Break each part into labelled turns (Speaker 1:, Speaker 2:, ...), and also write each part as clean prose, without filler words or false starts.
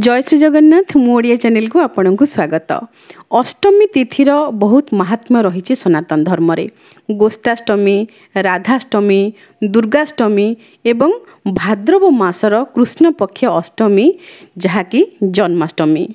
Speaker 1: जय श्री जगन्नाथ मु ओडिया चैनल को आपण को स्वागत। अष्टमी तिथि बहुत महात्म्य रही सनातन धर्म रे। गोष्ठाष्टमी, राधाष्टमी, दुर्गाष्टमी एवं भाद्रव मासर कृष्ण पक्ष अष्टमी जहाँकि जन्माष्टमी।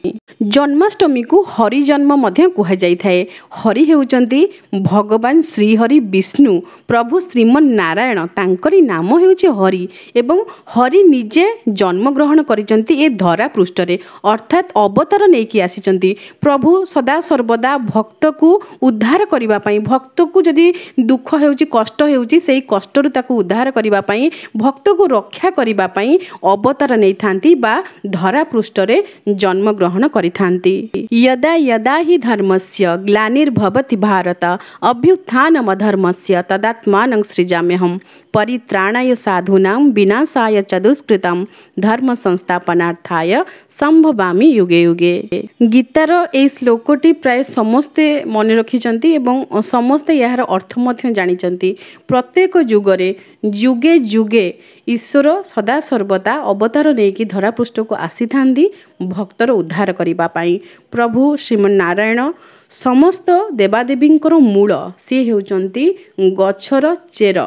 Speaker 1: जन्माष्टमी को हरि जन्म मध्य कह जाए। हरि हेउचंती भगवान श्री हरि विष्णु प्रभु श्रीमन नारायण, तांकरी नाम हेउची हरि एवं हरि निजे जन्म ग्रहण करिसंती ए धरा पृष्ठ रे, अर्थात अवतार नेकी आसीचंती। प्रभु सदा सर्वदा भक्त को उद्धार करिबा पई, भक्त को जदि दुख हेउची कष्ट हेउची सेही कष्ट रु ताकू उद्धार करिबा पई, भक्त को रक्षा करिबा पई अवतार नै थांती बा धरा पृष्ठ रे जन्म ग्रहण करिथांती। यदा यदा हि धर्मस्य ग्लानिर्भवति भारत अभ्युत्थानमधर्मस्य तदात्मानं सृजाम्यहम् परित्राणाय साधूनां विनाशाय च दुष्कृतं धर्म संस्थापनार्थाय संभवामि युगे युगे। गीतार ए श्लोकटी प्राय समस्ते मन रखिचंती एवं समस्ते यार अर्थ मध्य जानिचंती। प्रत्येक जुगरे जुगे जुगे ईश्वर सदा सर्वदा अवतार नेकी धरा पृष्ठ को आसी थांदी भक्तर उद्धार करिबा पाई। प्रभु श्रीमन नारायण समस्त देवादेवींकर मूल, सी हेउचंती गछर चेर।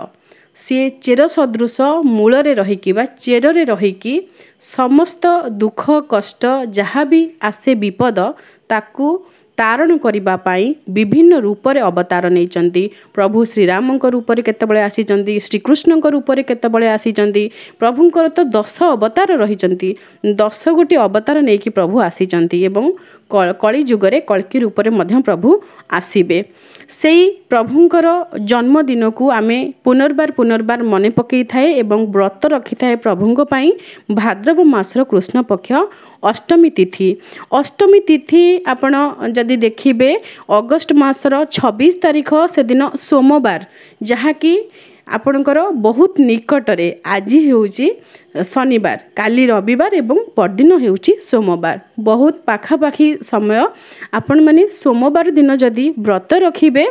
Speaker 1: सी चेर सदृश मूल रे रहिकी बा चेर रे रहिकी समस्त दुख कष्ट जहाँ भी आसे विपद ताकू तारण करिबा पाई विभिन्न रूप रे अवतार नैचंती। प्रभु श्रीराम रूप रे केतबळे आसीचंती, श्रीकृष्ण रूप रे केतबळे आसीचंती। प्रभुंकर तो 10 अवतार रहिचंती, 10 गोटी अवतार नेकी प्रभु आसीचंती एवं कली जुगरे कल्कि रूप रे मध्य प्रभु आसीबे। सेई प्रभुंकर जन्मदिन को आमे पुनर्बार पुनर्बार मने पकई थाए एवं व्रत रखी थाए प्रभुंक पाई। भाद्रव मासर कृष्ण पक्ष अष्टमी तिथि। अष्टमी तिथि आपण जदि देखिबे अगस्ट मासर 26 तारिख से दिन सोमवार, जहाँ कि आपणकर बहुत निकटरे आज हेउची शनिवार, काली रविवार एवं परदिन हेउची सोमवार। बहुत पाखापाखी समय आपण माने सोमवार दिन जदि व्रत रखिबे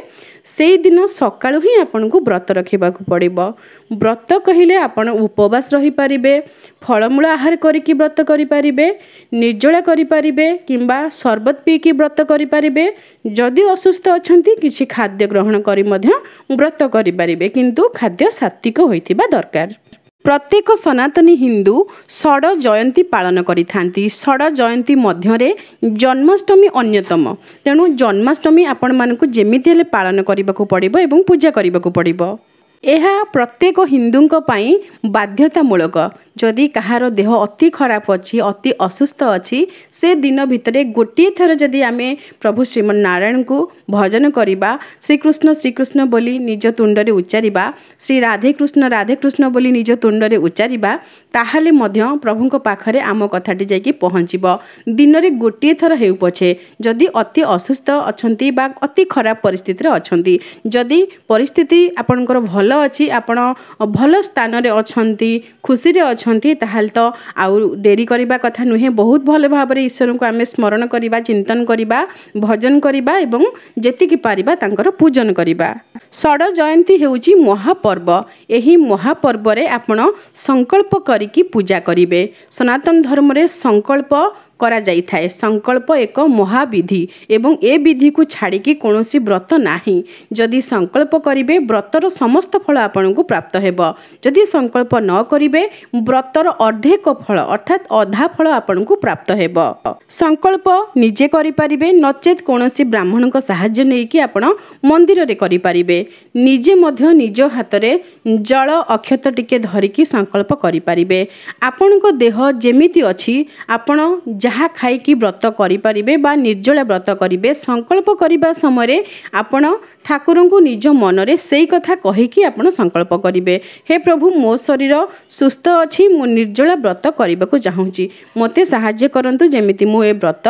Speaker 1: से दिन सकाळु ही आपन को व्रत रखिबा को पड़िबो। व्रत कहिले आपण उपवास रही पारिबे, फलमूल आहार करिकी व्रत करि पारिबे, निर्जला करि पारिबे किंबा शरबत पी की व्रत करि पारिबे। जदि असुस्थ अछंती किछि खाद्य ग्रहण करि मध्य व्रत करि पारिबे, किंतु खाद्य सात्विक होइथिबा दरकार। प्रत्येक सनातनी हिंदू षड जयंती पालन करिथांती। षड जयंती मध्यरे जन्माष्टमी अन्यतम। तेणु जन्माष्टमी आपण मानकु जेमिति हेले पालन करिबाकू पड़िबो एवं पूजा करिबाकू पड़िबो। यह प्रत्येक हिंदूंक पाई बाध्यतामूलक। जदि कहार देह अति खराब अच्छी, अति असुस्थ अच्छी, से दिन भितर गोटे थर जदि आमे प्रभु श्रीमन नारायण को भजन करिबा, श्रीकृष्ण श्रीकृष्ण बोली निज तुंडरे उच्चारिबा, श्री राधे कृष्ण बोली निज तुंडरे उच्चारिबा, ताहाले मध्य प्रभुंक पाखरे आम कथाटी जाइकी पहुँचीबो। दिन रे गोटे थर हेउ पछे जदि अति असुस्थ अछंती बा अति खराब परिस्थिति रे अछंती, जदि परिस्थिति आपनकर भल अच्छी, आपण भल स्थान रे अछंती, खुशी रे अछंती, ताहाल तो आउ डेरी करिबा कथा नुहे। बहुत भल भाव रे ईश्वर को आमे स्मरण करिबा, चिंतन करिबा, भजन करिबा एवं जेतिकी पारिबा तांकर पूजन करिबा। षड जयंती हेउची महापर्व। एही महापर्व रे आपण संकल्प करिकी पूजा करिबे। सनातन धर्म रे संकल्प करा जाई थाए। संकल्प एक महाविधि एवं ए विधि को छाड़ी की कौनसी व्रत नाही। जदि संकल्प करिबे व्रतर समस्त फल आपन को प्राप्त हेबो। जदि संकल्प न करिबे व्रतर अर्धेक फल अर्थात अधा फल आपन को प्राप्त हेबो। संकल्प निजे करि पारिबे, नचेत कौनसी ब्राह्मण को सहाय्य नै कि आपण मंदिर रे करि पारिबे। निजे मध्य निज हाथ रे जल अक्षत टिके धरिकी संकल्प करि पारिबे। आपन को देह जेमिति अछि आपण जहाँ खाई व्रत करें बा निर्जला व्रत करेंगे। संकल्प करने समय आपण ठाकुर को निज मन रे से कथा कहीकि आपण संकल्प करेंगे, हे प्रभु मो शरीर सुस्थ अच्छी, मु निर्जला व्रत करने को चाहूँगी, मते साहाय्य करंतु जेमिति मु ए व्रत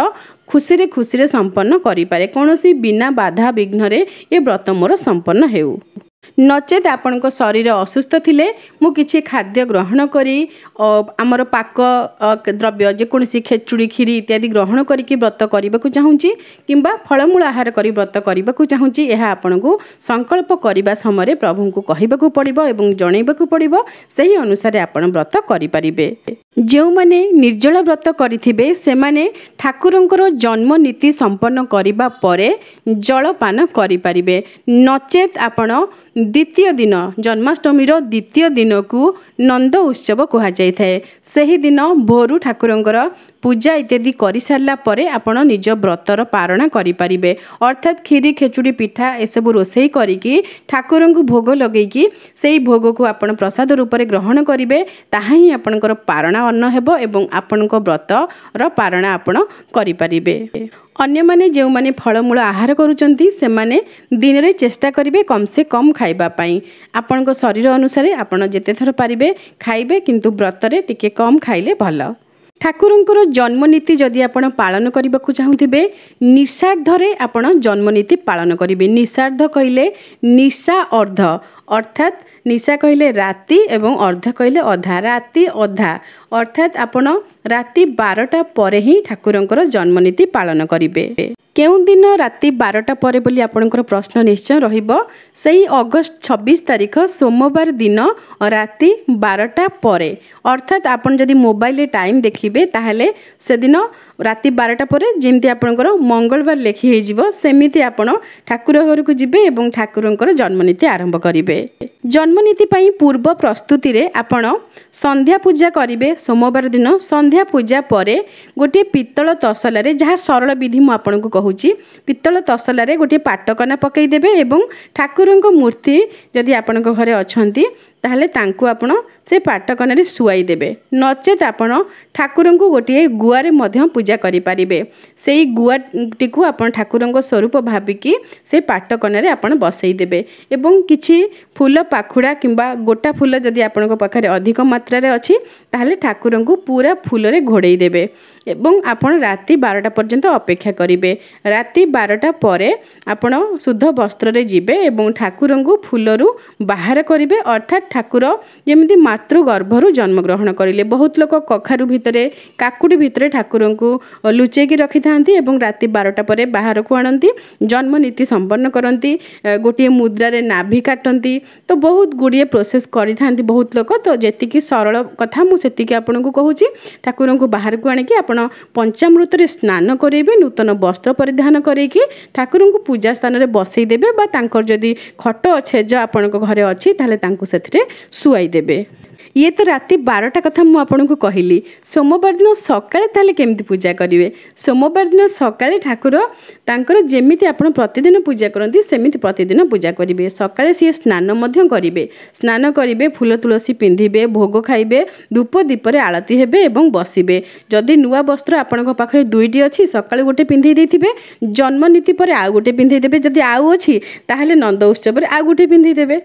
Speaker 1: खुशी रे संपन्न करि पारे, कौनसी बिना बाधा विघ्न रे ए व्रत मोर संपन्न हेउ। नचेत आपण शरीर असुस्थ थिले मु किछि खाद्य ग्रहण करी आमर पाक द्रव्य जेकोसी खेचुड़ी खीरी इत्यादि ग्रहण करिक व्रत करने को चाहूँगी किंबा फलमूल आहार करी व्रत करने को चाहूँगी यह आपन को संकल्प करने समय प्रभु को कहबाक पड़िबो एवं जणैबाक पड़िबो सही अनुसार आपण व्रत करि परिबे। जो माने निर्जल व्रत करिथिबे से माने ठाकुरंकर जन्म नीति संपन्न करिबा परे जलपान करि परिबे। नचेत आपण द्वितीय दिन जन्माष्टमी द्वितीय दिन को नंद उत्सव कह जाए से दिन भोरु ठाकुरंकर पूजा इत्यादि कर सारा पर आपण निज व्रतर पारणा करें अर्थात खीरी खेचुड़ी पिठा एसबू रोसई करी ठाकुर को भोग लगेकी से भोग को आपण प्रसाद रूप में ग्रहण करेंगे ताहा ही आपणकर पारणा अन्न हेबो एवं आपण व्रतर पारणा आपण करें। अन्य माने जो माने फलमूल आहार करुचंती से माने दिन रे चेष्टा करिवे कम से कम खाइबा पाई आपण को शरीर अनुसार आपण जेते थर पारिबे खाइबे किंतु व्रत रे टिके कम खाइले भल। ठाकुरंकर जन्मनीति जदि आपण पालन करने को चाहूथिबे निषार्धरे आपण जन्मनीति पालन करिवे। निषार्ध कहिले निशा अर्ध अर्थात निशा कहले राति एवं अर्ध कहले अधा राति अधा अर्थात आपण राति 12टा परे ही ठाकुरंकर जन्मनीति पालन करिवे। केउं दिन राति 12टा परे बोली आपनकर प्रश्न निश्चय रहिबो सेही अगस्त 26 तारिख सोमवार दिन राति 12टा परे अर्थात आपन जदि मोबाइल टाइम देखिबे ताहले से दिन राति 12टा परे जेमती आपनकर मंगलवार लेखि हे जिवो सेमिति आपण ठाकुर घर को जिबे एवं ठाकुरंकर जन्मनीति आरंभ करिवे। जन्मनीति पई पूर्व प्रस्तुति रे आपण संध्या पूजा करिवे। सोमवार दिन संध्या पूजा परे गोटे पित्तल तसला रे जहाँ सरल विधि मु आपन को कहूची पित्तल तसला रे गोटे पाटकना पकई देबे एवं ठाकुरंक मूर्ति जदि आपन घरे अछंती ताहले तांकु आपण से पाटकना रे सुआई देबे नचेत आपण ठाकुरंकु गोटे गुआरे मध्य पूजा करि परिबे। सेही गुआटी को आपण ठाकुरंक स्वरूप भाबिकी से पाटकना रे आपण बसई देबे एवं किछि फूल पाखुड़ा किंबा गोटा फूल जदि आपण पाखरे अधिक मात्रा रे अछि ताहले ठाकुरंकु पूरा फूल रे घोड़ेई देबे एवं आपण राति 12टा पर्यंत अपेक्षा करिवे। राति 12टा परे आपण शुद्ध वस्त्र रे जिबे एवं ठाकुरंकु फूलरू बाहर करिवे अर्थात ठाकुर जेमिति मातृ गर्भरू जन्म ग्रहण करिले। बहुत लोक कखारु भितरे काकुडी भितरे ठाकुरंकु लुचेकी रखि थांती एवं राति 12टा परे बाहर को आनंती जन्म नीति संपन्न करंती गोटे मुद्रा रे नाभि काटंती तो बहुत गुड़िए प्रोसेस करि थांती बहुत लोक। तो जेतिकी सरल कथा मु सेतिकी आपनकु कहूची ठाकुरंकु बाहर को आनिकी आपण पंचामृत रे स्नान करेबे नूतन वस्त्र परिधान करेकी ठाकुरंकु पूजा स्थान रे बसई देबे बा तांकर जदि खट छेज आपनक घरे अछि ताले तांकु सेथिरे सुआई देबे। ये तो राति 12टा कथा मु आपनको कहली। सोमवार दिन सकाळे ताले केमती पूजा करिवे सोमवार दिन सकाळे ठाकुर तांकर जेमिति आपण प्रतिदिन पूजा करंती सेमिति प्रतिदिन पूजा करिवे। सकाळे सी स्नान मध्य करिवे स्नान करिवे फूल तुलसी पिंधिबे भोग खाइबे धूप दीप रे आळती हेबे एवं बसिबे। जदि नुआ वस्त्र आपणक पाखरे दुईटी अछि सकाळे गोटे पिंधि देथिबे जन्म नीति परे आ गोटे पिंधि देबे जदि आउ अछि ताहले नंद उत्सव रे आ गोटे पिंधि देबे।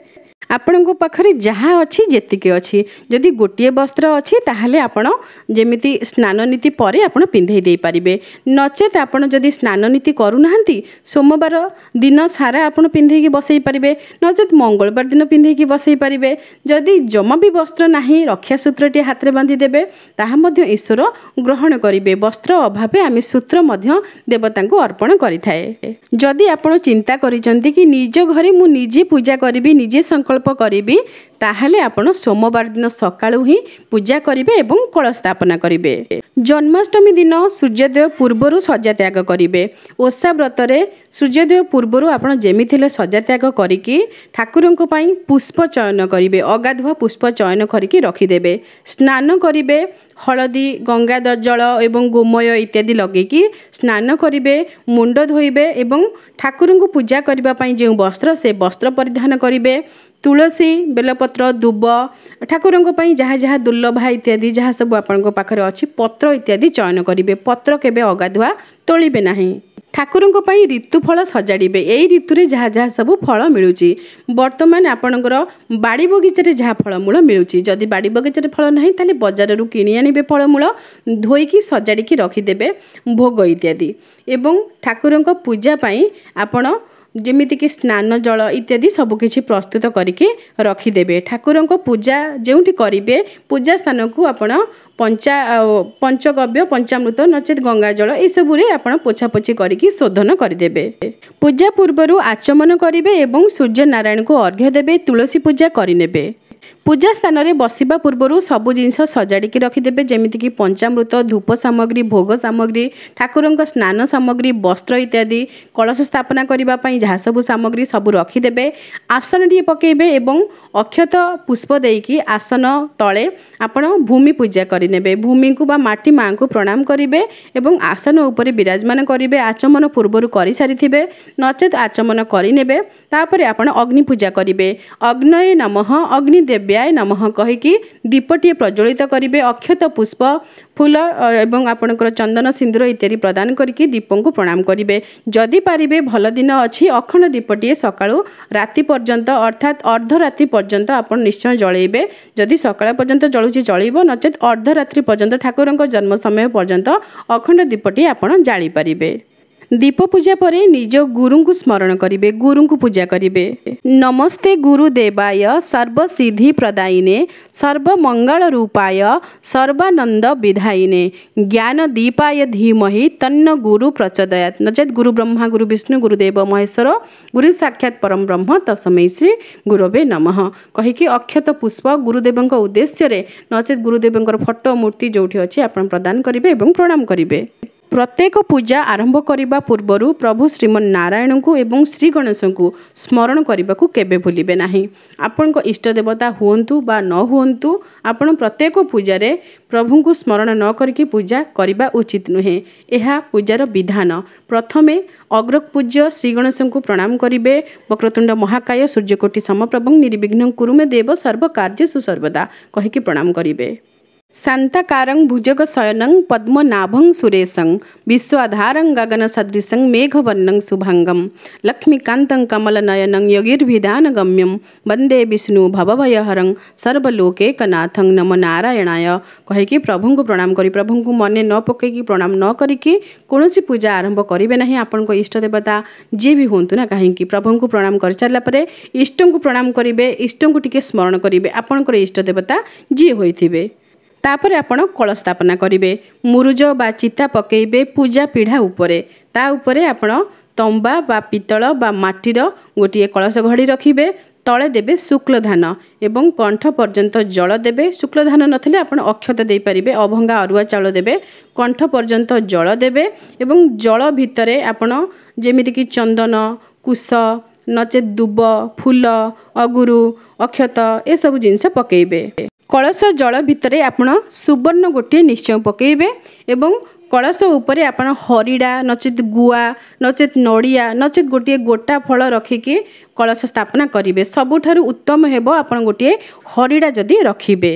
Speaker 1: आपण पाखरे जहाँ अच्छी जेतिके अच्छी जदि गोटे वस्त्र अच्छी ताहले आपण जेमिति स्नान नीति परे आपण पिंधे दे पारिबे नचेत आपण जदि स्नान नीति करूनाहांती सोमवार दिन सारा आपण पिंधेकी बसई पारिबे नचेत मंगलवार दिन पिंधेकी बसई पारिबे। जदि जमा भी वस्त्र नाही रक्षा सूत्रटी हाथ रे बांधी देबे ताहा मध्य ईश्वर ग्रहण करिवे। वस्त्र अभावे आमे सूत्र मध्य देवतांको अर्पण करिथाए। जदि आपण चिंता करिसंती कि निज घरे मु निजे पूजा करिबी निजे संकल्प करिबी ताहले आपण सोमवार दिन सकाळु ही पूजा करिवे एवं कलश स्थापना करिवे। जन्माष्टमी दिन सूर्योदय पूर्वरु सज्जा त्याग करिवे। ओषा व्रत रे सूर्योदय पूर्वरु आपण जेमिथिले सज्जा त्याग करिकी ठाकुरंको पई पुष्प चयन करिवे अगाधुआ पुष्प चयन करिकी रखि देबे स्नान करिवे हलदी गंगा जल एवं गोमय इत्यादि लगेकी स्नान करिवे मुंड धोइबे एवं ठाकुरंको पूजा करिबा पई जे वस्त्र से वस्त्र परिधान करिवे। तुलसी बेलपत्र दुब ठाकुरंको पई जहाँ जहाँ दुर्लभा इत्यादि जहाँ सब आपनको पाखरे अछि पत्र इत्यादि चयन करिवे। पत्र केबे अगाधुआ तोलिबे नाही। ठाकुरंको पई ऋतुफल सजाड़िबे एई ऋतु रे जहाँ जहाँ सब फल मिलुची वर्तमान आपणकर बाड़ी बगीचारे जहाँ फलमूल मिलुची जदि बाड़ी बगीचारे फल नाही ताले बजाररू किनि आनिबे फलमूल धोईकी सजाड़िकी रखिदेबे भोग इत्यादि एवं ठाकुरंको पूजा पई आपण ଯେମିତିକି ସ୍ନାନ ଜଳ ଇତ୍ୟାଦି ସବୁକିଛି ପ୍ରସ୍ତୁତ କରିକି ରଖିଦେବେ। ଠାକୁରଙ୍କ ପୂଜା ଯେଉଁଠି କରିବେ ପୂଜା ସ୍ଥାନକୁ ଆପଣ ପଞ୍ଚଗବ୍ୟ ପଞ୍ଚାମୃତ ନଚେତ୍ ଗଙ୍ଗା ଜଳ ଏସବୁରେ ଆପଣ ପୋଛାପୋଛି କରିକି ଶୋଧନ କରିଦେବେ। ପୂଜା ପୂର୍ବରୁ ଆଚମନ କରିବେ ଏବଂ ସୂର୍ଯ୍ୟ ନାରାୟଣଙ୍କୁ ଅର୍ଘ୍ୟ ଦେବେ। ତୁଳସୀ ପୂଜା କରିନେବେ। ପୂଜା ସ୍ଥାନରେ ବସିବା ପୂର୍ବରୁ ସବୁ ଜିନିଷ ସଜାଡ଼ିକି ରଖିଦେବେ, ଯେମିତିକି ପଞ୍ଚାମୃତ, ଧୂପ ସାମଗ୍ରୀ, ଭୋଗ ସାମଗ୍ରୀ, ଠାକୁରଙ୍କ ସ୍ନାନ ସାମଗ୍ରୀ, ବସ୍ତ୍ର ଇତ୍ୟାଦି, କଳସ ସ୍ଥାପନା କରିବା ପାଇଁ ଯାହା ସବୁ ସାମଗ୍ରୀ ସବୁ ରଖିଦେବେ। ଆସନଟିଏ ପକାଇବେ ଏବଂ ଅକ୍ଷତ ପୁଷ୍ପ ଦେଇକି ଆସନ ତଳେ ଆପଣ ଭୂମି ପୂଜା କରିନେବେ। ଭୂମିକୁ ବା ମାଟି ମାଆଙ୍କୁ ପ୍ରଣାମ କରିବେ ଏବଂ ଆସନ ଉପରେ ବିରାଜମାନ କରିବେ। ଆଚମନ ପୂର୍ବରୁ କରିସାରିଥିବେ ନଚେତ୍ ଆଚମନ କରିନେବେ। ତାପରେ ଆପଣ ଅଗ୍ନି ପୂଜା କରିବେ। ଅଗ୍ନୟେ ନମଃ, ଅଗ୍ନି ଦେବ୍ୟାୟ ନମଃ କହିକି ଦୀପଟିଏ ପ୍ରଜ୍ୱଳିତ କରିବେ। ଅକ୍ଷତ ପୁଷ୍ପ, ଫୁଲ ଏବଂ ଆପଣଙ୍କର ଚନ୍ଦନ ସିନ୍ଦୁର ଇତ୍ୟାଦି ପ୍ରଦାନ କରିକି ଦୀପଙ୍କୁ ପ୍ରଣାମ କରିବେ। ଯଦି ପାରିବେ ଭଲ ଦିନ ଅଛି ଅଖଣ୍ଡ ଦୀପଟିଏ ସକାଳୁ ରାତି ପର୍ଯ୍ୟନ୍ତ ଅର୍ଥାତ୍ ଅର୍ଦ୍ଧରାତ୍ରି ପର୍ଯ୍ୟନ୍ତ ଆପଣ ନିଶ୍ଚୟ ଜଳେଇବେ। ଯଦି ସକାଳ ପର୍ଯ୍ୟନ୍ତ ଜଳୁଛି ଜଳିବ, ନଚେତ୍ ଅର୍ଦ୍ଧରାତ୍ରି ପର୍ଯ୍ୟନ୍ତ ଠାକୁରଙ୍କ ଜନ୍ମ ସମୟ ପର୍ଯ୍ୟନ୍ତ ଅଖଣ୍ଡ ଦୀପଟିଏ ଆପଣ ଜାଳିପାରିବେ। ଦୀପ ପୂଜା ପରେ ନିଜ ଗୁରୁଙ୍କୁ ସ୍ମରଣ କରିବେ, ଗୁରୁଙ୍କୁ ପୂଜା କରିବେ। ନମସ୍ତେ ଗୁରୁଦେବାୟ ସର୍ବସିଦ୍ଧି ପ୍ରଦାୟିନେ ସର୍ବମଙ୍ଗଳ ରୂପାୟ ସର୍ବାନନ୍ଦ ବିଧାୟିନେ ଜ୍ଞାନ ଦୀପାୟ ଧୀମହି ତନ୍ନ ଗୁରୁ ପ୍ରଚୋଦୟାତ୍ ନଚେତ୍ ଗୁରୁ ବ୍ରହ୍ମା ଗୁରୁ ବିଷ୍ଣୁ ଗୁରୁଦେବ ମହେଶ୍ୱର ଗୁରୁ ସାକ୍ଷାତ୍ ପରମ ବ୍ରହ୍ମ ତସ୍ମୈ ଶ୍ରୀ ଗୁରବେ ନମଃ କହିକି ଅକ୍ଷତ ପୁଷ୍ପ ଗୁରୁଦେବଙ୍କ ଉଦ୍ଦେଶ୍ୟରେ ନଚେତ୍ ଗୁରୁଦେବଙ୍କର ଫଟୋ ମୂର୍ତ୍ତି ଯେଉଁଠି ଅଛି ଆପଣ ପ୍ରଦାନ କରିବେ ଏବଂ ପ୍ରଣାମ କରିବେ। ପ୍ରତ୍ୟେକ ପୂଜା ଆରମ୍ଭ କରିବା ପୂର୍ବରୁ ପ୍ରଭୁ ଶ୍ରୀମନ୍ନାରାୟଣଙ୍କୁ ଏବଂ ଶ୍ରୀ ଗଣେଶଙ୍କୁ ସ୍ମରଣ କରିବାକୁ କେବେ ଭୁଲିବେ ନାହିଁ। ଆପଣଙ୍କ ଇଷ୍ଟ ଦେବତା ହୁଅନ୍ତୁ ବା ନ ହୁଅନ୍ତୁ, ଆପଣ ପ୍ରତ୍ୟେକ ପୂଜାରେ ପ୍ରଭୁଙ୍କୁ ସ୍ମରଣ ନ କରିକି ପୂଜା କରିବା ଉଚିତ ନୁହେଁ। ଏହା ପୂଜାର ବିଧାନ। ପ୍ରଥମେ ଅଗ୍ରପୂଜ୍ୟ ଶ୍ରୀ ଗଣେଶଙ୍କୁ ପ୍ରଣାମ କରିବେ। ବକ୍ରତୁଣ୍ଡ ମହାକାୟ ସୂର୍ଯ୍ୟକୋଟି ସମପ୍ରଭଂ ନିର୍ବିଘ୍ନଂ କୁରୁମେ ଦେବ ସର୍ବକାର୍ଯ୍ୟେଷୁ ସର୍ବଦା କହିକି ପ୍ରଣାମ କରିବେ। शान्ताकारं भुजगशयनं पद्मनाभं सुरेशं विश्वाधारं गगनसदृशं मेघवर्णं शुभांगं लक्ष्मीकान्तं कमलनयनं योगिर्भिधानगम्यं वन्दे विष्णु भवभयहरं सर्वलोकैकनाथं नमो नारायणाय कहिकी प्रभुଙ୍କୁ प्रणाम करी प्रभुଙ୍କୁ मने न पकईकी प्रणाम न करिकी कौनसी पूजा आरंभ करेंगे ना। आपण इष्ट देवता जी भी हूँ ना कहीं प्रभुଙ୍କୁ प्रणाम कर सारा पर इष्ट को प्रणाम करेंगे, इष्ट को टिके स्मरण करेंगे। आपणकर इष्ट देवता जी होइथिबे। तापर आपण कलश स्थापना करेंगे। मुरुज बा चिता पकेबे पूजा पीढ़ा उपरे। ता उपरे आपण तंबा बा पितल बा माटीर गोटे कलश घड़ी रखिबे। तले देबे शुक्ल धान एवं कंठ पर्यंत जल देबे। शुक्ल धान नथिले आपण अक्षत दे पारिबे। अभंगा अरुआ चाउल देबे। कंठ पर्यंत जल देबे एवं जल भितरे आपण जेमिति कि चंदन, कुश नचेत दुब, फूल, अगुरु, अक्षत ए सब जिनस पकेबे। कलश जल भितरे आपण सुवर्ण गोटे निश्चय पकेबे एवं कलश उपरे आपण हरिड़ा नचेत गुआ नचेत नड़िया नचेत गोटे गोटा फल रखिकी कलश स्थापना करेंगे। सबुठारु उत्तम हेबो आपण गोटे हरिड़ा जदि रखिबे।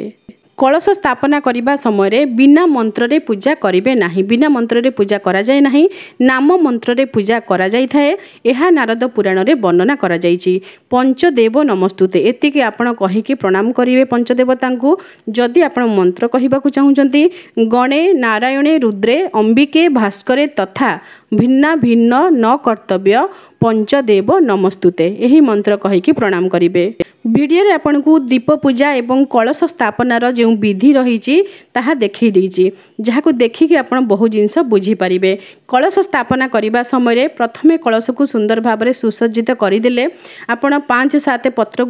Speaker 1: कलश स्थापना करने समय बिना मंत्र रे पूजा करेंगे नहीं। बिना मंत्र रे पूजा करा जाए नहीं। नाम मंत्र रे पूजा करा जाई थाए। यह नारद पुराण रे वर्णना करा जाइछि। पंचदेव नमस्तुते एतिके आपण कहिकी प्रणाम करिवे पंचदेवता को। जदि आपण मंत्र कहिबाकू चाहुचंती गणे नारायणे रुद्रे अंबिके भास्करे तथा भिन्ना भिन्न न कर्तव्य पंचदेव नमस्तुते यही मंत्र कहिकी प्रणाम करिवे। वीडियो रे आपन को दीप पूजा एवं कलश स्थापनार जो विधि रही ताहा देखई देइछि, जहाको देखिकी आपन बहु जिनस बुझी पारिबे। कलश स्थापना करिबा समय प्रथमे कलश को सुंदर भाव में सुसज्जित करदेले आपन 5-7 पत्र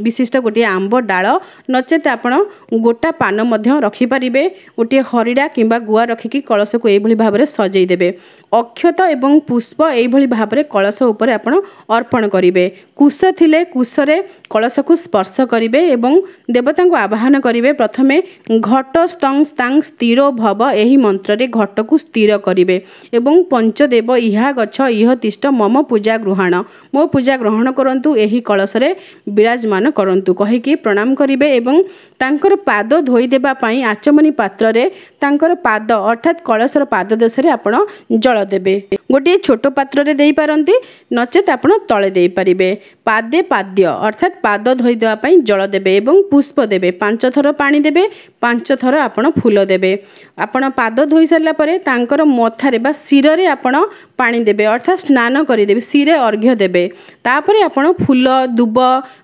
Speaker 1: विशिष्ट गोटे आंब डाल नचेत आपन गोटा पान मध्य रखि पारिबे। गोटे हरिड़ा किंबा गुआ रखिकी कलश को एभली भाव में सजई देबे। अक्षत एवं पुष्प एभली भाव में कलश उपरे आपन अर्पण करिवे। कुश थिले कुशरे कलश को स्पर्श करिवे एवं देवता को आवाहन करिवे। प्रथमे घट स्तंग स्तांग स्थिर भव एही मंत्र रे घट को स्थिर करिवे एवं पंचदेव इहा गच्छ इह तिष्ठ मम पूजा गृहण मो पूजा ग्रहण करंतु एही कलश रे विराजमान करंतु कहिकी प्रणाम करिवे एवं तांकर पाद धोई देबा पई आचमनी पात्र रे तांकर पाद अर्थात कलशर पाद देशरे आपण जल देबे। गोटे छोट पात्र रे देई पारंती नचेत आपण तळे देई परिबे। पादे पाद्य अर्थात पाद पाद धोई देवाई जल देबे एवं पुष्प देबे 5 थर पानी देबे 5 थर आपण फूल देबे आपण पाद धोई सारला परे तांकर मथारे बा सिर रे आपण पानी देबे अर्थात स्नान करि देबे सिरे अर्घ्य देबे तापरे आपण फूल दुब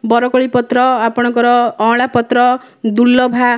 Speaker 1: बरकोली पत्र आपणकर अँला पत्र दुर्लभा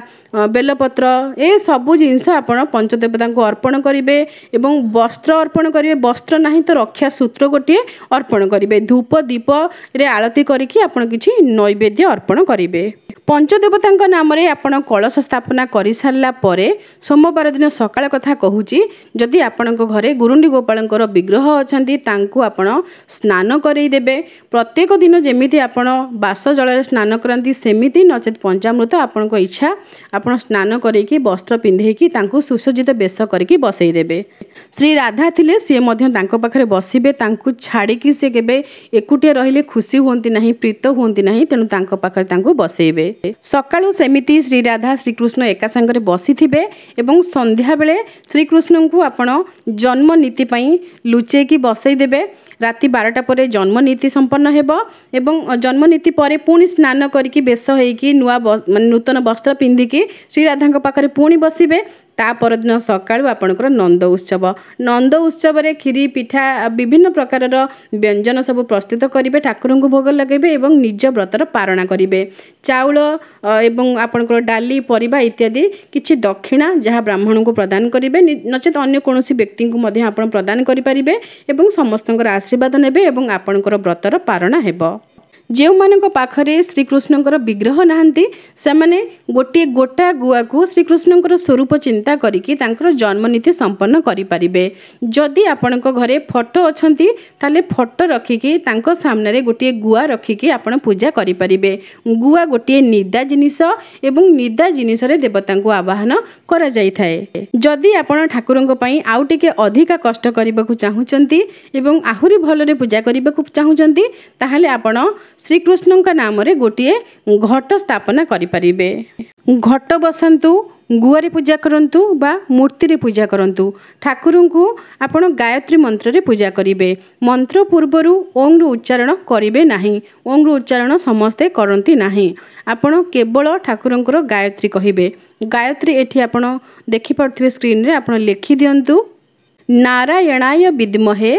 Speaker 1: बेलपत्र ए सबु जिनस आपण पंचदेवता को अर्पण करिवे एवं वस्त्र अर्पण करिवे वस्त्र नहीं तो रक्षा सूत्र गोटे अर्पण करिवे धूप दीप रे आरती करिकि आपण किछि नैवेद्य अर्पण करिवे पंचदेवता नाम रे आपण कलश स्थापना करि सारला परे सोमवार दिन सकाळ कथा कहूची जदि आपण घरे गुरुंडी गोपालंकर विग्रह अछंती तांकु आपण स्नान करई देबे प्रत्येक दिन जेमिति आपण बास जल रे स्नान करंती सेमिति नचेत पंचामृत आपण को इच्छा आपण स्नान करैकि वस्त्र पिंधेकि तांकु सुसज्जित बेश करके बसई देबे श्री राधा थिले से मध्य तांको पाखरे बसिबे तांकु छाड़िकी से केबे एकुटिया रहिले खुशी होंती नहीं प्रीत होंती नहीं तेणु तांको पाखरे तांकु बसैबे सकाळु सेमिति श्री राधा श्रीकृष्ण एका संगरे बसिथिबे एवं संध्या बेले श्रीकृष्ण को आपण जन्म नीति पई लुचेकी बसई देबे राति 12टा पर जन्म नीति संपन्न हेबो एवं जन्म नीति पर पुणी स्नान करके बेश होइकी नुआ नूतन वस्त्र पिंधिकी श्री राधा पाखरे पुणी बसिबे ता परदिन सकाळु आपणकर नंद उत्सव रे खीरी पिठा विभिन्न प्रकार व्यंजन सब प्रस्तुत करिवे ठाकुर को भोग लगेबे एवं निज व्रतर पारणा करिवे चाउल एवं आपणकर डाली परिबा इत्यादि किछि दक्षिणा जहाँ ब्राह्मण को प्रदान करिवे नचेत अन्य कोनोसी व्यक्ति को मध्य आपण प्रदान करि परिबे एवं समस्तଙ୍କର आशीर्वाद नेबे एवं आपणकर व्रतर पारणा हेबो जो मानक पाखरे श्रीकृष्णकर विग्रह नाहंती से माने गोटे गोटा गुआ को श्रीकृष्णकर स्वरूप चिंता करिकी तांकर जन्मनीति संपन्न करि परिबे जदि आपणक घरे फोटो अछंती ताले फोटो रखिकी तांको सामने रे गोटे गुआ रखिकी आपण पूजा करि परिबे गुआ गोटे निदा जिनिस एवं निदा जिनिस रे देवता को आवाहन करा जाई थाए जदि आपण ठाकुरंक पई आउ टिके अधिका कष्ट करबाकू चाहुचंती एवं आहुरी भलरे पूजा करबाकू चाहुचंती ताहाले आपण श्रीकृष्ण का नाम रे गोटे घट स्थापना करि परिबे घट बसंतु गुआरे पूजा करंतु बा मूर्ति रे पूजा करंतु ठाकुर को आपण गायत्री मंत्र रे पूजा करिवे मंत्र पूर्वरु ओम रु उच्चारण करिवे नाही ओम रु उच्चारण समस्ते करंती नाही आपण केवल ठाकुरंकर गायत्री कहिबे गायत्री एठी आपण देखि पड़थिबे स्क्रीन रे आपण लिखि दियंतु नारायणाय विद्महे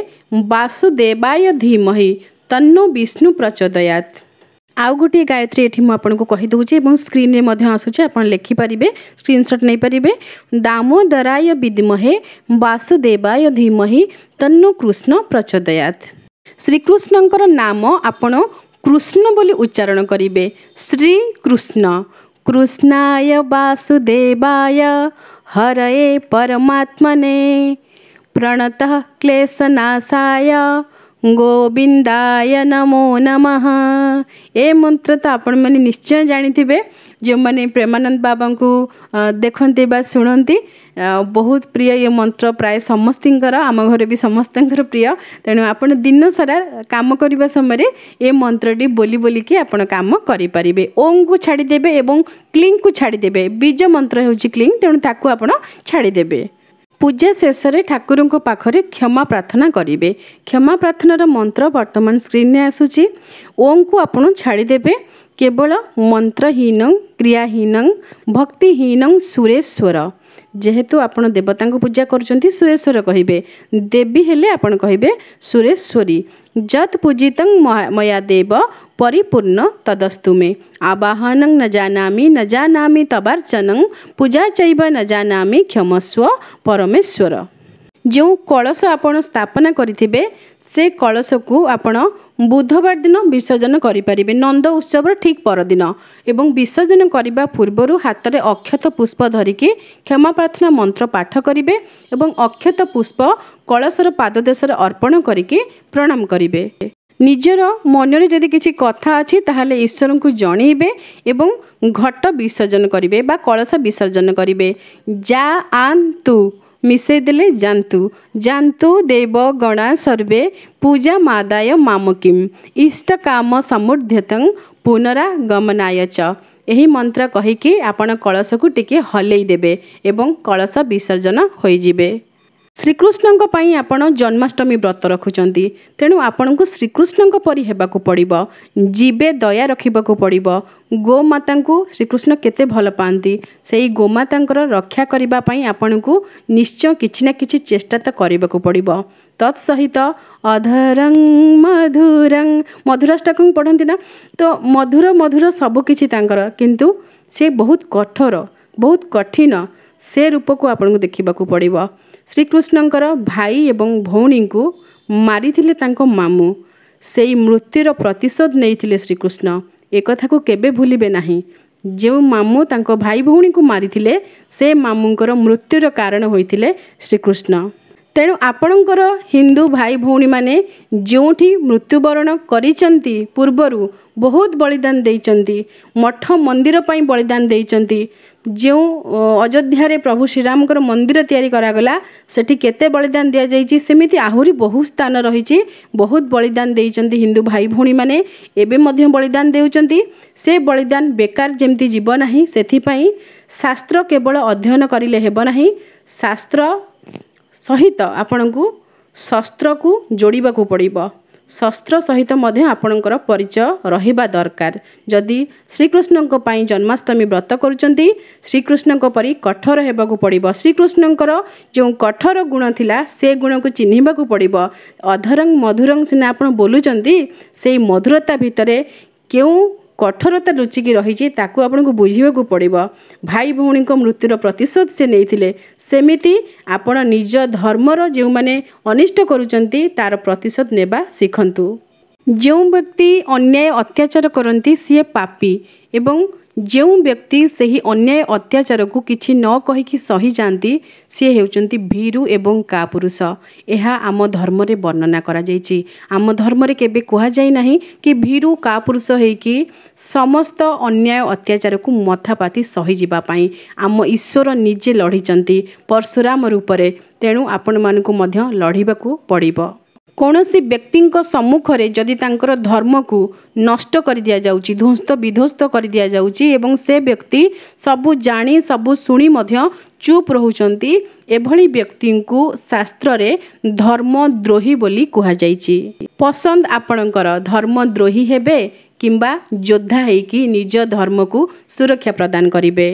Speaker 1: वासुदेवाय धीमहि तन्नो विष्णु प्रचोदयात आउ गोटे गायत्री एठी मु आपन को कहि दउची एवं स्क्रीन रे मध्य आसुची आपन लेखि परिबे स्क्रीनशॉट नै परिबे दामोदराय विद्महे वासुदेवाय धीमहि तन्नो कृष्ण प्रचोदयात श्री कृष्णंकर नाम आपण कृष्ण बोली उच्चारण करिवे श्री कृष्ण कृष्णाय वासुदेवाय हरये परमात्मने प्रणतः क्लेशनाशाय गोविंदाय नमो नमः ए मंत्र तो आपण मैंने निश्चय जानी थे जो मैंने प्रेमानंद बाबा को देखते बा शुणती बहुत प्रिय ये मंत्र प्राय समस्तर आम घर भी समस्तर प्रिय तेणु आपण दिन सारा काम करने समय ए मंत्रटी बोली बोलिकी आपण काम करें ओम को छाड़देवे एवं क्लिंग को छाड़देवे बीज मंत्र हो क्लिंग तेणु ताकू आपण छाड़देवे पूजा शेष में ठाकुर पाखरे क्षमा प्रार्थना करेंगे क्षमा प्रार्थनार मंत्र वर्तमान स्क्रीन में आसूची ओम को आपण छाड़देवे केवल मंत्रहीन क्रियाहीन भक्तिहीन सुरेश्वर जेहेतु आपण देवता को पूजा करुँच सुरेश्वर कहे देवी हेले आपण कहे सुरेश्वरी जत पूजित मया देव परिपूर्ण तदस्तु मे आवाहन न जानामि तबार्चनं पूजा चैव न जानामि क्षमस्व परमेश्वर जो कलश आपण स्थापना करिथिबे से कलश को आपण बुधवार दिन विसर्जन करें नंद उत्सव ठीक परदिन एवं विसर्जन करने पूर्वर हाथ में अक्षत पुष्प धरिकी क्षमा प्रार्थना मंत्र पाठ करेंगे एवं अक्षत पुष्प कलशर पाददेशर अर्पण करके प्रणाम करेंगे निजर मन जदि किसी कथा अच्छी ताहले ईश्वर को जनइबे एवं घट विसर्जन करेंगे बा कलश विसर्जन करेंगे जा आंतु मिसेदेले जानतु जानतु देव गणा सर्वे पूजा मादाय मामकिम इष्ट काम समुद्धतं पुनरागमनाय च यही मंत्र कहीकि आपण कलश को टिके हलई देबे एवं कलश विसर्जन होई जिबे। श्रीकृष्ण पई आपण जन्माष्टमी व्रत रखुचंती तेणु आपण को श्रीकृष्ण परी हेबाकू पड़िबो जीवे दया रखिबाकू पड़िबो गोमाता को श्रीकृष्ण केते भल पाती से गोमाता रक्षा करबा पई आपण को निश्चय किछि ना किछि चेष्टा तो करबाकू पड़िबो तत्सहित अधरं मधुरं मधुराष्टकं पढ़ती ना तो मधुर मधुर सबकिछि तांकर किंतु से बहुत कठोर बहुत कठिन से रूप को आपन को देखिबाकू पड़िबो श्रीकृष्णंकर भाई एवं भौणी को मारिथिले तांको मामू से मृत्युर प्रतिशोध नैथिले श्रीकृष्ण एक कथा को केबे भूलिबे नाही जो मामू तांको भाई भौणी को मारिथिले से मामूंकर मृत्युर कारण होइथिले श्रीकृष्ण तेणु आपणकर हिंदू भाई भौणी माने जोठी मृत्युवरण करिसंती पूर्वरु बहुत बलिदान देइचंती मठ मंदिर पई बलिदान देइचंती जो अयोध्या प्रभु श्रीराम मंदिर तैयारी करागला सेठी केते बलिदान दिया जाइछि सेमिति आहुरी बहुत स्थान रही बहुत बलिदान देइचंती हिंदू भाई भौणी माने एबे मध्य बलिदान देउचंती से बलिदान बेकार जेमती जीव नाही सेथि पई शास्त्र केवल अध्ययन करिले हेबो नाही शास्त्र सहित आपण को शस्त्र को जोड़िबा को पड़िबो शस्त्र सहित मध्य आपणकर परिचय रहिबा दरकार जदि श्रीकृष्ण पई जन्माष्टमी व्रत करुचंती श्रीकृष्ण परी कठोर हेबाकू पड़िबो श्रीकृष्णकर जो कठोर गुण थिला से गुण को चिन्हिबाकू पड़िबो अधरं मधुरं सिना आपण बोलुचंती से मधुरता भितरे केउ कठोरता लुचिकी रही ताकू आपन को बुझिबाकू पड़िबो भाई भौणी को मृत्युर प्रतिशोध से नैथिले सेमिति आपण निज धर्मर जो माने अनिष्ट करूचंती तार प्रतिशोध नेबा सिखंतु जो व्यक्ति अन्याय अत्याचार करती सी पापी एवं जो व्यक्ति सही अन्याय अत्याचार को किछि न कहिकी सही जाती सी हेउचंती भीरु एवं कापुरुष यह आम धर्म रे वर्णना करा जाइछि आम धर्म रे केबे कुहा जाई नाही कि भीरु कापुरुष हेकी समस्त अन्याय अत्याचार को मथापाती सही जिबा पई आम ईश्वर निजे लढिचंती परशुराम रूप रे तेणु आपण मानकु मध्य लढिबाकू पड़िबो कौनसी व्यक्ति सम्मुख में जदि तांकर धर्म को नष्ट कर दिया जाउची ध्वस्त विध्वस्त कर दिया जाउची एवं से व्यक्ति सबु जानी सबु सुनी मध्य चुप रहउचंती एभली व्यक्ति को शास्त्र रे धर्मद्रोही बोली कुहा जाइची पसंद आपणकर धर्मद्रोही हेबे किंबा योद्धा हेकी निज धर्म को सुरक्षा प्रदान करिवे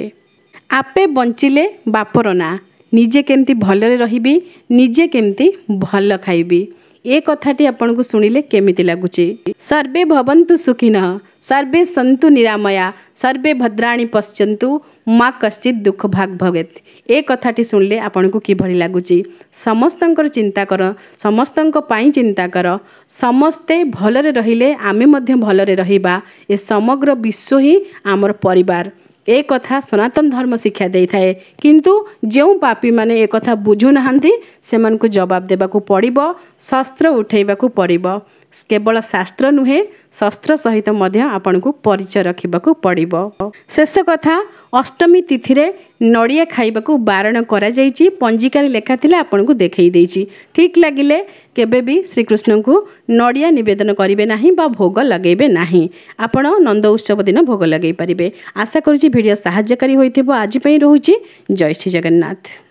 Speaker 1: आपे बंचिले बापर ना निजे केमती भलरे रहिबी निजे केमती भल खाइबी ए कथाटी आपन को सुनिले केमिति लागुची सर्वे भवन्तु सुखिनः सर्वे सन्तु निरामया सर्वे भद्राणि पश्यन्तु माँ कश्चित दुख भाग भवेत् ए कथाटी सुनले आपन को किभली लागुची समस्तंकर चिंता कर समस्तंक पाई चिंता कर समस्ते भलरे रहिले आमे मध्य भलरे रहिबा ए समग्र विश्व ही आमर परिवार ए कथा सनातन धर्म शिक्षा दे थाए किंतु जो पापी माने ए कथा बुझु नाहंती सेमान को जवाब देबाकू पड़िबो शस्त्र उठेबाकू पड़िबो केवल शास्त्र नुहे शस्त्र सहित मध्य आपन को परिचय रखिबाकू पड़िबो शेष कथा अष्टमी तिथि रे नड़िया खाइबाकू बारण करा जाइछि पंजिकारी लेखा थिला आपन को देखै देइछि ठीक लागिले केबे भी श्रीकृष्ण को नड़िया निवेदन करिवे नाही बा भोग लगेबे नाही आपण नंद उत्सव दिन भोग लगै परिबे आशा करूछि वीडियो सहायकारी होइथिबो आज पई रहूछि जय श्री जगन्नाथ।